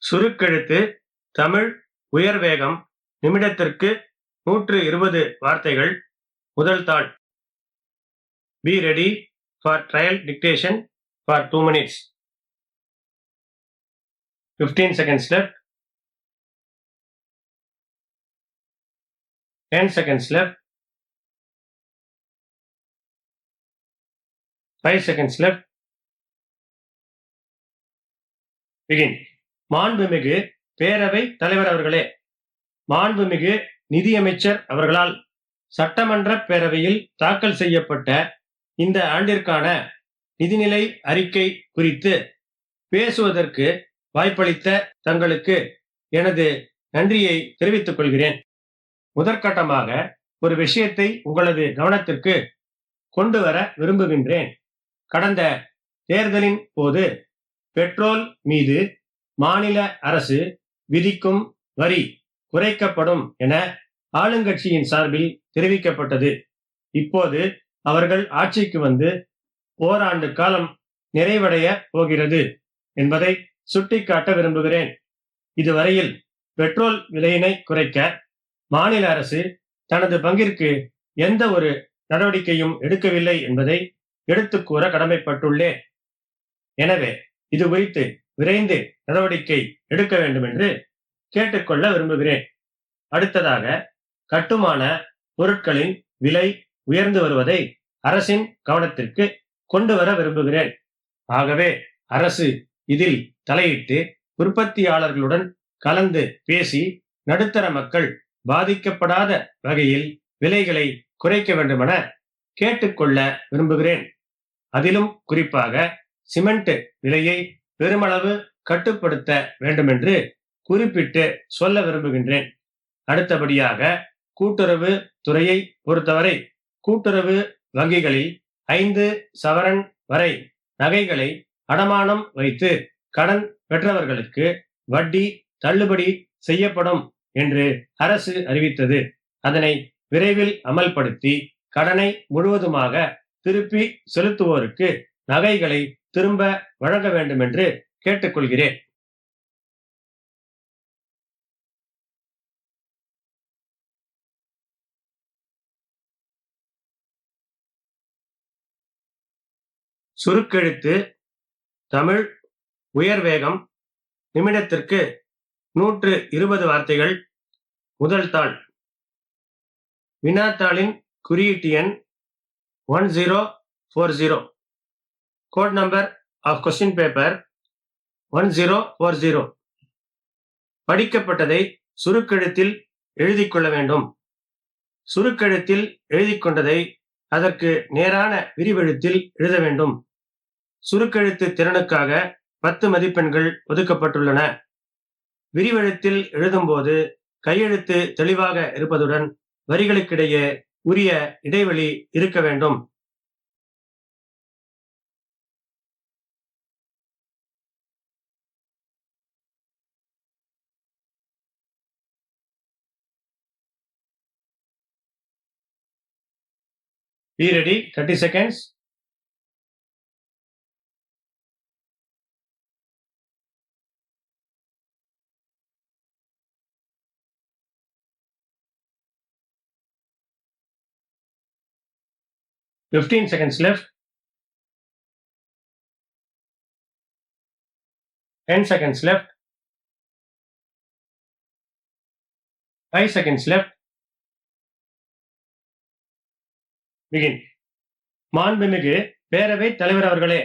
சுருக்கெழுத்து தமிழ் உயர் வேகம் நிமிடத்திற்கு 120 வார்த்தைகள். முதல் தாள். Be ready for trial dictation for 2 minutes. 15 seconds left. 10 seconds left. 5 seconds left. Begin. மாண்புமிகு பேரவை தலைவர் அவர்களே, மாண்புமிகு நிதியமைச்சர் அவர்களால் சட்டமன்ற பேரவையில் தாக்கல் செய்யப்பட்ட இந்த ஆண்டிற்கான நிதிநிலை அறிக்கை குறித்து பேசுவதற்கு வாய்ப்பளித்த தங்களுக்கு எனது நன்றியை தெரிவித்துக் கொள்கிறேன். முதற்கட்டமாக ஒரு விஷயத்தை உங்களது கவனத்திற்கு கொண்டு வர விரும்புகின்றேன். கடந்த தேர்தலின் போது பெட்ரோல் மீது மாநில அரசு விதிக்கும் வரி குறைக்கப்படும் என ஆளுங்கட்சியின் சார்பில் தெரிவிக்கப்பட்டது. இப்போது அவர்கள் ஆட்சிக்கு வந்து ஓராண்டு காலம் நிறைவடைய போகிறது என்பதை சுட்டிக்காட்ட விரும்புகிறேன். இதுவரையில் பெட்ரோல் விலையினை குறைக்க மாநில அரசு தனது பங்கிற்கு எந்த ஒரு நடவடிக்கையும் எடுக்கவில்லை என்பதை எடுத்துக் கூற கடமைப்பட்டுள்ளேன். எனவே இது குறித்து விரைந்து நடவடிக்கை எடுக்க வேண்டும் என்று கேட்டுக்கொள்ள விரும்புகிறேன். அடுத்ததாக, கட்டுமான பொருட்களின் விலை உயர்ந்து வருவதை அரசின் கவனத்திற்கு கொண்டு வர விரும்புகிறேன். ஆகவே அரசு இதில் தலையிட்டு உற்பத்தியாளர்களுடன் கலந்து பேசி நடுத்தர மக்கள் பாதிக்கப்படாத வகையில் விலைகளை குறைக்க வேண்டுமென கேட்டுக்கொள்ள விரும்புகிறேன். அதிலும் குறிப்பாக சிமெண்ட் விலையை பெருமளவு கட்டுப்படுத்த வேண்டுமென்று குறிப்பிட்டு சொல்ல விரும்புகின்றேன். அடுத்தபடியாக, கூட்டுறவு துறையை பொறுத்தவரை கூட்டுறவு வங்கிகளில் 5 சவரன் வரை நகைகளை அடமானம் வைத்து கடன் பெற்றவர்களுக்கு வட்டி தள்ளுபடி செய்யப்படும் என்று அரசு அறிவித்தது. அதனை விரைவில் அமல்படுத்தி கடனை முழுவதுமாக திருப்பி செலுத்துவோருக்கு நகைகளை திரும்ப வழங்க வேண்டும் என்று கேட்டுக்கொள்கிறேன். சுருக்கெழுத்து தமிழ் உயர் வேகம் நிமிடத்திற்கு 120 வார்த்தைகள். முதல் தாள். வினாத்தாளின் குறியீட்டு எண் 1040. Code number of question paper 1040. படிக்கப்பட்டதை சுருக்கெழுத்தில் எழுதிக் கொள்ள வேண்டும். சுருக்கெழுத்தில் எழுதிக் கொண்டதை அதற்கு நேரான விரிவெழுத்தில் எழுத வேண்டும். சுருக்கெழுத்து திறனுக்காக 10 மதிப்பெண்கள் ஒதுக்கப்பட்டுள்ளன. விரிவெழுத்தில் எழுதும்போது கையெழுத்து தெளிவாக இருப்பதுடன் வரிகளுக்கிடையே உரிய இடைவெளி இருக்க வேண்டும். Be ready. 30 seconds. Fifteen seconds left. 10 seconds left. 5 seconds left. Begin. மாண்புமிகு பேரவை தலைவர் அவர்களே,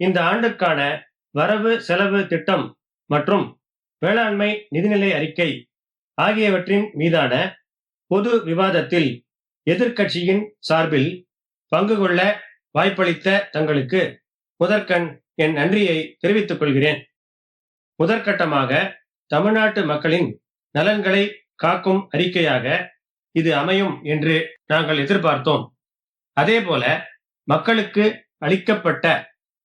இந்த ஆண்டுக்கான வரவு செலவு திட்டம் மற்றும் வேளாண்மை நிதிநிலை அறிக்கை ஆகியவற்றின் மீதான பொது விவாதத்தில் எதிர்க்கட்சியின் சார்பில் பங்கு கொள்ள வாய்ப்பளித்த தங்களுக்கு முதற்கண் என் நன்றியை தெரிவித்துக் கொள்கிறேன். முதற்கட்டமாக தமிழ்நாட்டு மக்களின் நலன்களை காக்கும் அறிக்கையாக இது அமையும் என்று நாங்கள் எதிர்பார்த்தோம். அதேபோல மக்களுக்கு அளிக்கப்பட்ட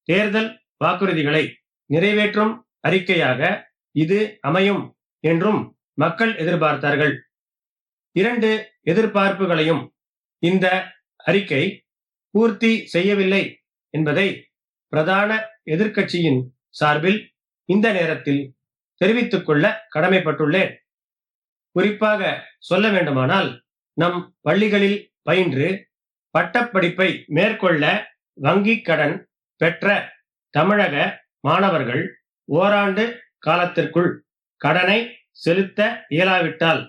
தேர்தல் வாக்குறுதிகளை நிறைவேற்றும் அறிக்கையாக இது அமையும் என்றும் மக்கள் எதிர்பார்த்தார்கள். 2 எதிர்பார்ப்புகளையும் இந்த அறிக்கை பூர்த்தி செய்யவில்லை என்பதை பிரதான எதிர்க்கட்சியின் சார்பில் இந்த நேரத்தில் தெரிவித்துக் கொள்ள கடமைப்பட்டுள்ளேன். குறிப்பாக சொல்ல வேண்டுமானால், நம் பள்ளிகளில் பயின்று பட்டப்படிப்பை மேற்கொள்ள வங்கிக் கடன் பெற்ற தமிழக மாணவர்கள் ஓராண்டு காலத்திற்குள் கடனை செலுத்த இயலாவிட்டால்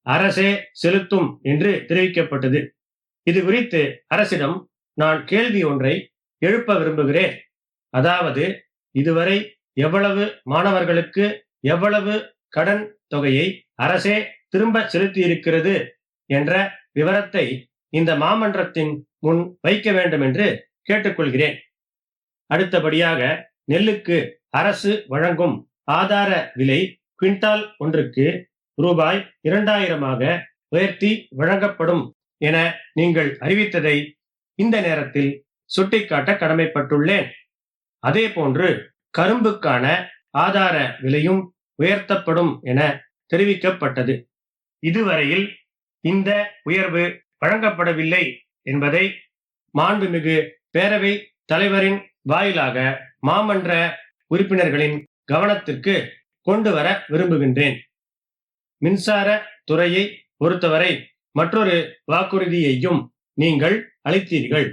அரசே செலுத்தும் என்று தெரிவிக்கப்பட்டது. இது குறித்து அரசிடம் நான் கேள்வி ஒன்றை எழுப்ப விரும்புகிறேன். அதாவது, இதுவரை எவ்வளவு மாணவர்களுக்கு எவ்வளவு கடன் தொகையை அரசே திரும்ப செலுத்தியிருக்கிறது என்ற விவரத்தை இந்த மாமன்றத்தின் முன் வைக்க வேண்டும் என்று கேட்டுக்கொள்கிறேன். அடுத்தபடியாக, நெல்லுக்கு அரசு வழங்கும் ஆதார விலை குவிண்டால் ஒன்றுக்கு ரூபாய் 2000 உயர்த்தி வழங்கப்படும் என நீங்கள் அறிவித்ததை இந்த நேரத்தில் சுட்டிக்காட்ட கடமைப்பட்டுள்ளேன். அதே போன்று கரும்புக்கான ஆதார விலையும் உயர்த்தப்படும் என தெரிவிக்கப்பட்டது. இதுவரையில் இந்த உயர்வு வழங்கப்படவில்லை என்பதை மாண்புமிகு பேரவை தலைவரின் வாயிலாக மாமன்ற உறுப்பினர்களின் கவனத்திற்கு கொண்டு வர விரும்புகின்றேன். மின்சார துறையை பொறுத்தவரை மற்றொரு வாக்குறுதியையும் நீங்கள் அளித்தீர்கள்.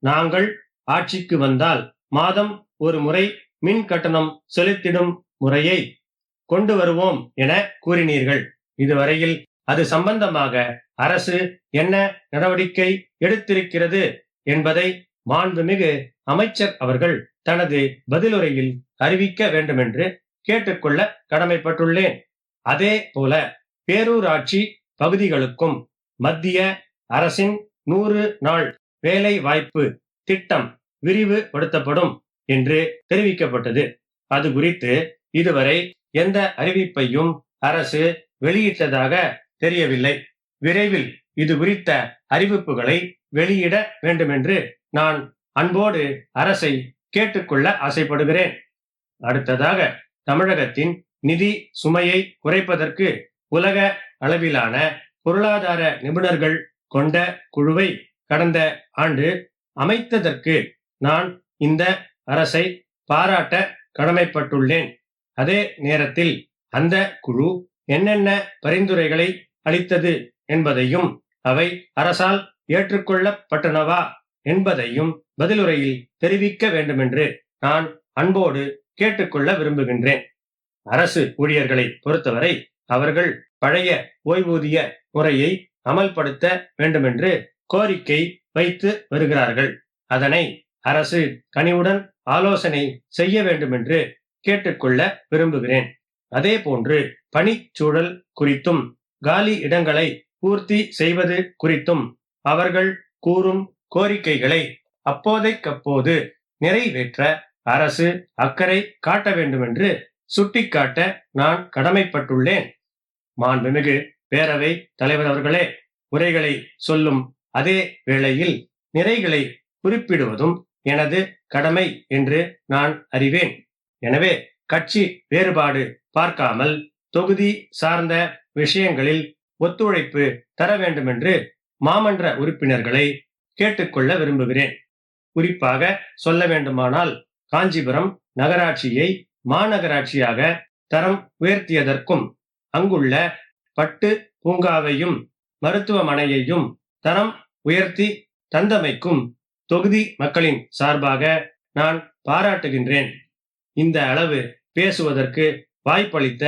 நாங்கள் ஆட்சிக்கு வந்தால் மாதம் ஒரு முறை மின் கட்டணம் செலுத்திடும் முறையை கொண்டு வருவோம் என கூறினீர்கள். இதுவரையில் அது சம்பந்தமாக அரசு என்ன நடவடிக்கை எடுத்திருக்கிறது என்பதை மாண்புமிகு அமைச்சர் அவர்கள் தனது பதிலுரையில் அறிவிக்க வேண்டுமென்று கேட்டுக்கொள்ள கடமைப்பட்டுள்ளேன். அதே போல பேரூராட்சி பகுதிகளுக்கும் மத்திய அரசின் 100 நாள் வேலை வாய்ப்பு திட்டம் விரிவுபடுத்தப்படும் என்று தெரிவிக்கப்பட்டது. அது குறித்து இதுவரை எந்த அறிவிப்பையும் அரசு வெளியிட்டதாக தெரியவில்லை. விரைவில் இது குறித்த அறிவிப்புகளை வெளியிட வேண்டுமென்று நான் அன்போடு அரசை கேட்டுக்கொள்ள ஆசைப்படுகிறேன். அடுத்ததாக, தமிழகத்தின் நிதி சுமையை குறைப்பதற்கு உலக அளவிலான பொருளாதார நிபுணர்கள் கொண்ட குழுவை கடந்த ஆண்டு அமைத்ததற்கு நான் இந்த அரசை பாராட்ட கடமைப்பட்டுள்ளேன். அதே நேரத்தில் அந்த குழு என்னென்ன பரிந்துரைகளை அளித்தது என்பதையும் அவை அரசால் ஏற்றுக்கொள்ளப்பட்டனவா என்பதையும் பதிலுரையில் தெரிவிக்க வேண்டுமென்று நான் அன்போடு கேட்டுக்கொள்ள விரும்புகின்றேன். அரசு ஊழியர்களை பொறுத்தவரை அவர்கள் பழைய ஓய்வூதிய முறையை அமல்படுத்த வேண்டுமென்று கோரிக்கை வைத்து வருகிறார்கள். அதனை அரசு கனிவுடன் ஆலோசனை செய்ய வேண்டுமென்று கேட்டுக்கொள்ள விரும்புகிறேன். அதே போன்று பணிச்சூழல் குறித்தும் காலி இடங்களை பூர்த்தி செய்வது குறித்தும் அவர்கள் கூறும் கோரிக்கைகளை அப்போதைக்கப்போது நிறைவேற்ற அரசு அக்கறை காட்ட வேண்டுமென்று சுட்டிக்காட்ட நான் கடமைப்பட்டுள்ளேன். மாண்புமிகு பேரவை தலைவர் அவர்களே, உரைகளை சொல்லும் அதே வேளையில் நிறைகளை குறிப்பிடுவதும் எனது கடமை என்று நான் அறிவேன். எனவே கட்சி வேறுபாடு பார்க்காமல் தொகுதி சார்ந்த விஷயங்களில் ஒத்துழைப்பு தர வேண்டுமென்று மாமன்ற உறுப்பினர்களை கேட்டுக்கொள்ள விரும்புகிறேன். குறிப்பாக சொல்ல வேண்டுமானால், காஞ்சிபுரம் நகராட்சியை மாநகராட்சியாக தரம் உயர்த்தியதற்கும் அங்குள்ள பட்டு பூங்காவையும் மருத்துவமனையையும் தரம் உயர்த்தி தந்தமைக்கும் தொகுதி மக்களின் சார்பாக நான் பாராட்டுகின்றேன். இந்த அளவு பேசுவதற்கு வாய்ப்பளித்த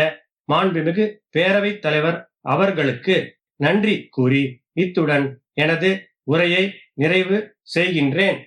மாண்புமிகு பேரவைத் தலைவர் அவர்களுக்கு நன்றி கூறி இத்துடன் எனது உரையை நிறைவு செய்கின்றேன்.